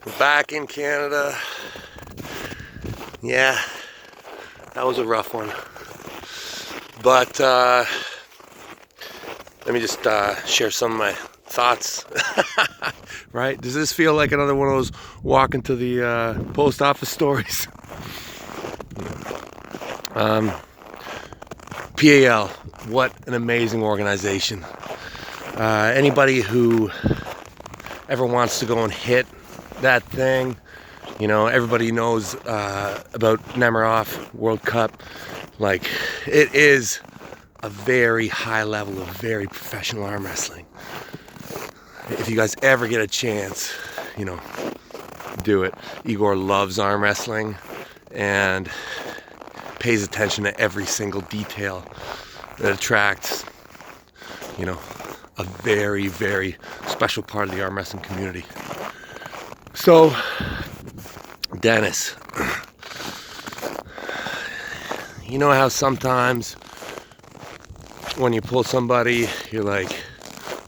We're back in Canada. Yeah, that was a rough one. But let me just share some of my thoughts. Right? Does this feel like another one of those walking to the post office stories? PAL, what an amazing organization. Anybody who ever wants to go and hit that thing, you know, everybody knows about Nemiroff World Cup. Like, it is a very high level of very professional arm wrestling. If you guys ever get a chance, you know, do it. Igor loves arm wrestling and pays attention to every single detail that attracts, you know, a very, very special part of the arm wrestling community. So, Dennis, you know how sometimes when you pull somebody, you're like,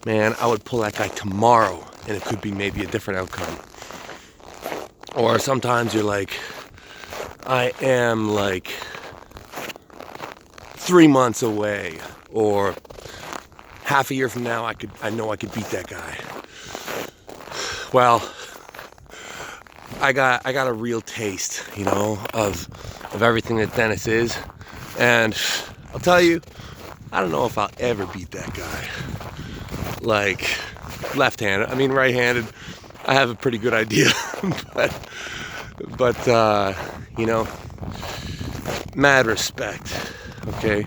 man, I would pull that guy tomorrow and it could be maybe a different outcome. Or sometimes you're like, I am like 3 months away, or half a year from now I know I could beat that guy. Well, I got a real taste, you know, of everything that Dennis is, and I'll tell you, I don't know if I'll ever beat that guy. Like, left-handed. I mean, right-handed, I have a pretty good idea, but you know, mad respect. Okay,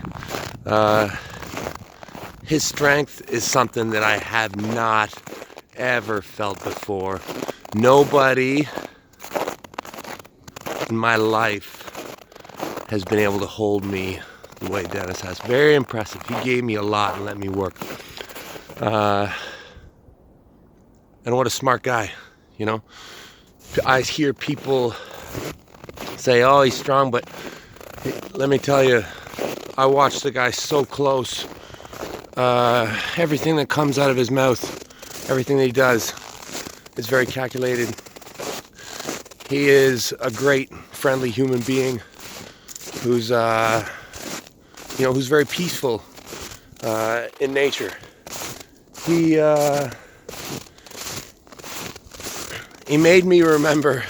his strength is something that I have not ever felt before. Nobody in my life has been able to hold me the way Dennis has. Very impressive. He gave me a lot and let me work. And what a smart guy, you know. I hear people say, oh, he's strong, but let me tell you, I watched the guy so close. Everything that comes out of his mouth, everything that he does is very calculated. He is a great, friendly human being who's, you know, who's very peaceful in nature. He made me remember,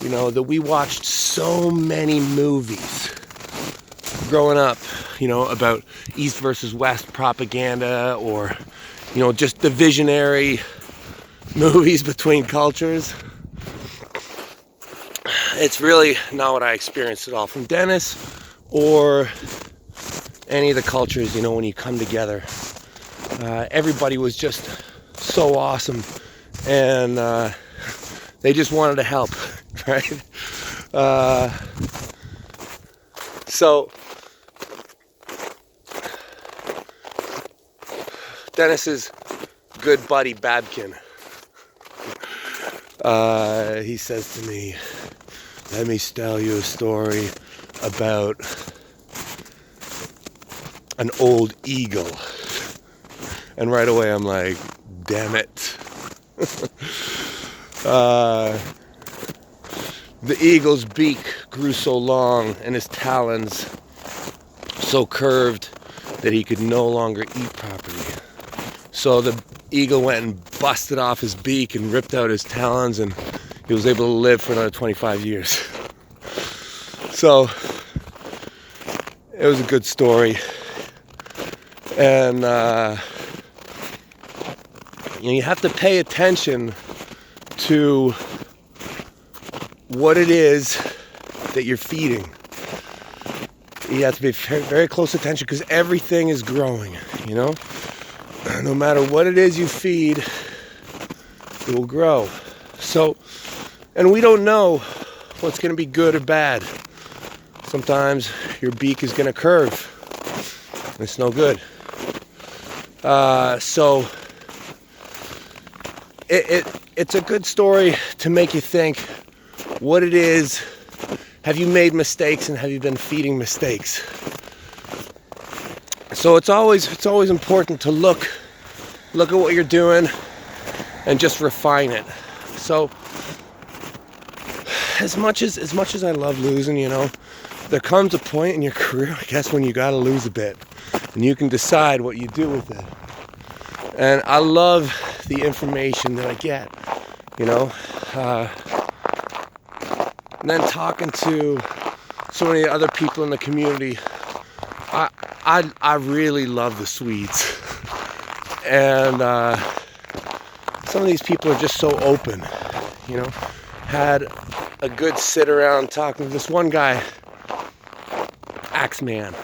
you know, that we watched so many movies growing up, you know, about East versus West propaganda, or, you know, just the visionary movies between cultures. It's really not what I experienced at all from Dennis or any of the cultures, you know, when you come together. Everybody was just so awesome, and they just wanted to help, right? So Dennis's good buddy Babkin, he says to me, let me tell you a story about an old eagle. And right away I'm like, damn it. The eagle's beak grew so long and his talons so curved that he could no longer eat properly. So the eagle went and busted off his beak and ripped out his talons, and he was able to live for another 25 years. So it was a good story. And you know, you have to pay attention to what it is that you're feeding. You have to be very close attention, because everything is growing, you know? No matter what it is you feed, it will grow. So, and we don't know what's going to be good or bad. Sometimes your beak is going to curve. It's no good. So, it's a good story to make you think what it is. Have you made mistakes, and have you been feeding mistakes? So it's always important to look at what you're doing and just refine it. So as much as I love losing, you know, there comes a point in your career, I guess, when you gotta lose a bit, and you can decide what you do with it. And I love the information that I get, you know. And then talking to so many other people in the community, I really love the Swedes. And some of these people are just so open, you know. Had a good sit around talking to this one guy, Axeman,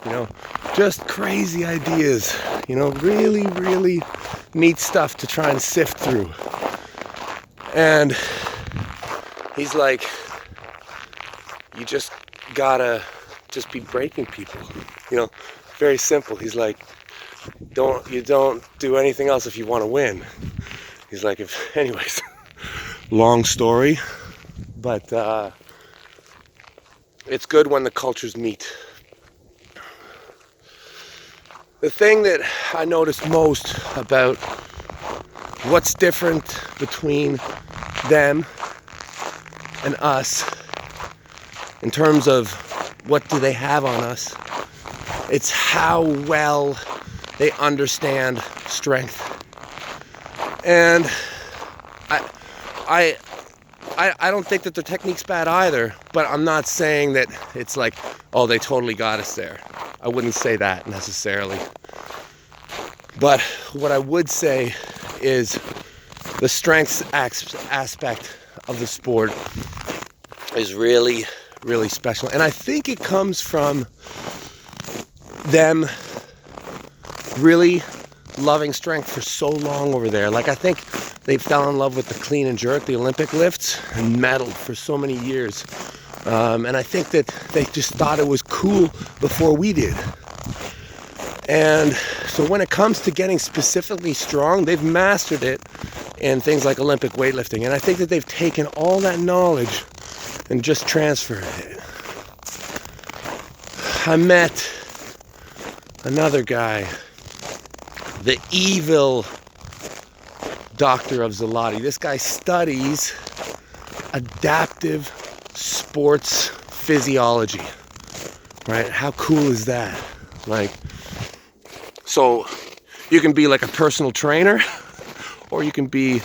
you know, just crazy ideas, you know, really, really neat stuff to try and sift through. And he's like, you just gotta just be breaking people, you know, very simple. He's like, you don't do anything else if you want to win. He's like, anyways, long story, but it's good when the cultures meet. The thing that I noticed most about what's different between them and us in terms of what do they have on us, it's how well they understand strength. And I don't think that their technique's bad either, but I'm not saying that it's like, oh, they totally got us there. I wouldn't say that necessarily. But what I would say is the strengths aspect of the sport is really, really special. And I think it comes from them really loving strength for so long over there. Like, I think they fell in love with the clean and jerk, the Olympic lifts, and medaled for so many years. And I think that they just thought it was cool before we did. And so when it comes to getting specifically strong, they've mastered it in things like Olympic weightlifting. And I think that they've taken all that knowledge and just transferred it. I met another guy, the evil doctor of Zalati. This guy studies adaptive sports physiology, right? How cool is that? Like, so you can be like a personal trainer, or you can be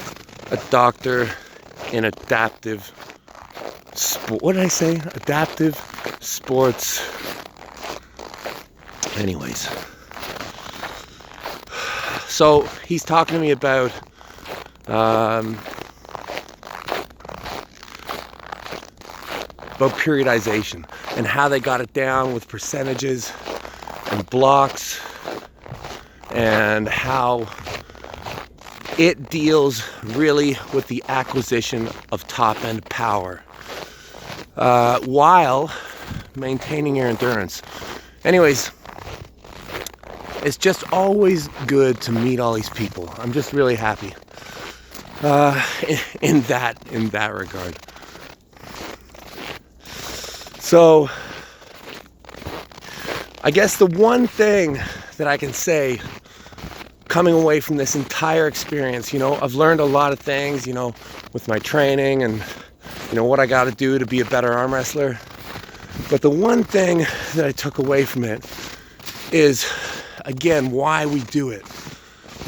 a doctor in adaptive sport. What did I say? Adaptive sports. Anyways, so he's talking to me about periodization and how they got it down with percentages and blocks, and how it deals really with the acquisition of top-end power while maintaining your endurance. Anyways, it's just always good to meet all these people. I'm just really happy in that regard. So I guess the one thing that I can say coming away from this entire experience, you know, I've learned a lot of things, you know, with my training and, you know, what I got to do to be a better arm wrestler. But the one thing that I took away from it is, again, why we do it.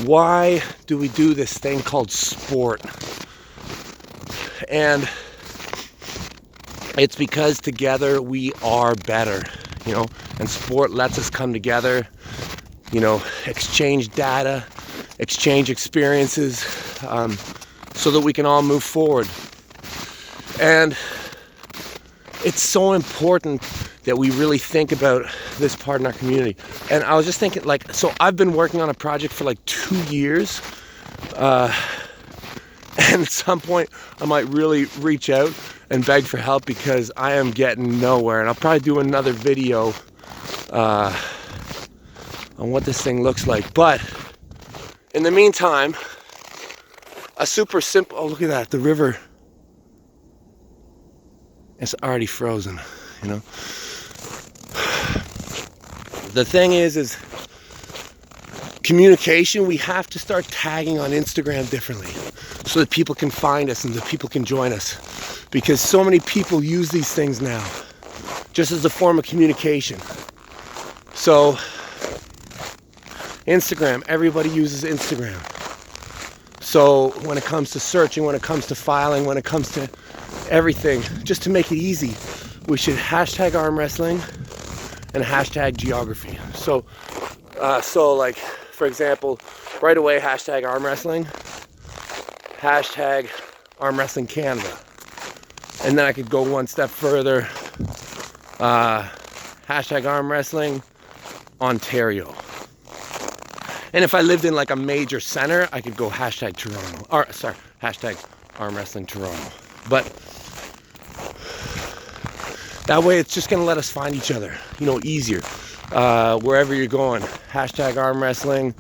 Why do we do this thing called sport? And it's because together we are better, you know, and sport lets us come together, you know, exchange data, exchange experiences, so that we can all move forward. And it's so important that we really think about this part in our community. And I was just thinking, like, so I've been working on a project for like 2 years, and at some point I might really reach out and beg for help, because I am getting nowhere. And I'll probably do another video on what this thing looks like. But in the meantime, a super simple, oh, look at that, the river. It's already frozen, you know. The thing is communication. We have to start tagging on Instagram differently. so that people can find us and that people can join us. Because so many people use these things now just as a form of communication. So Instagram, everybody uses Instagram. So when it comes to searching, when it comes to filing, when it comes to everything, just to make it easy, we should hashtag arm wrestling and hashtag geography. So like, for example, right away, hashtag arm wrestling, hashtag armwrestlingcanada. And then I could go one step further, hashtag armwrestlingontario. And if I lived in like a major center, I could go hashtag Toronto, or sorry, hashtag armwrestling Toronto. But that way it's just gonna let us find each other, you know, easier. Wherever you're going, hashtag arm wrestling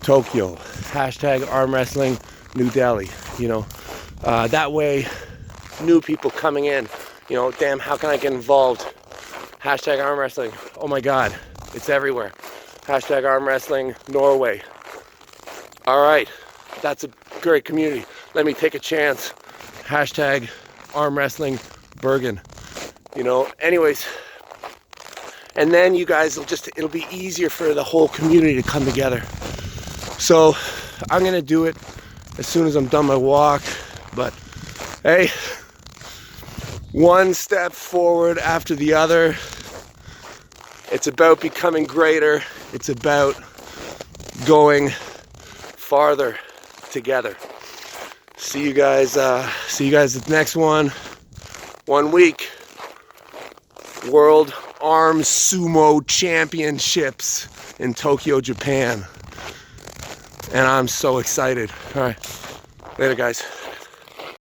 Tokyo, hashtag arm wrestling New Delhi, you know. That way, new people coming in, you know, damn, how can I get involved? Hashtag arm wrestling, oh my God, it's everywhere. Hashtag arm wrestling Norway. All right, that's a great community. Let me take a chance. Hashtag arm wrestling Bergen. You know, anyways, and then you guys will just, it'll be easier for the whole community to come together. So I'm gonna do it as soon as I'm done my walk, but hey, one step forward after the other. It's about becoming greater. It's about going farther together. See you guys at the next one. 1 week. World Arm Sumo Championships in Tokyo, Japan. And I'm so excited. All right. Later, guys.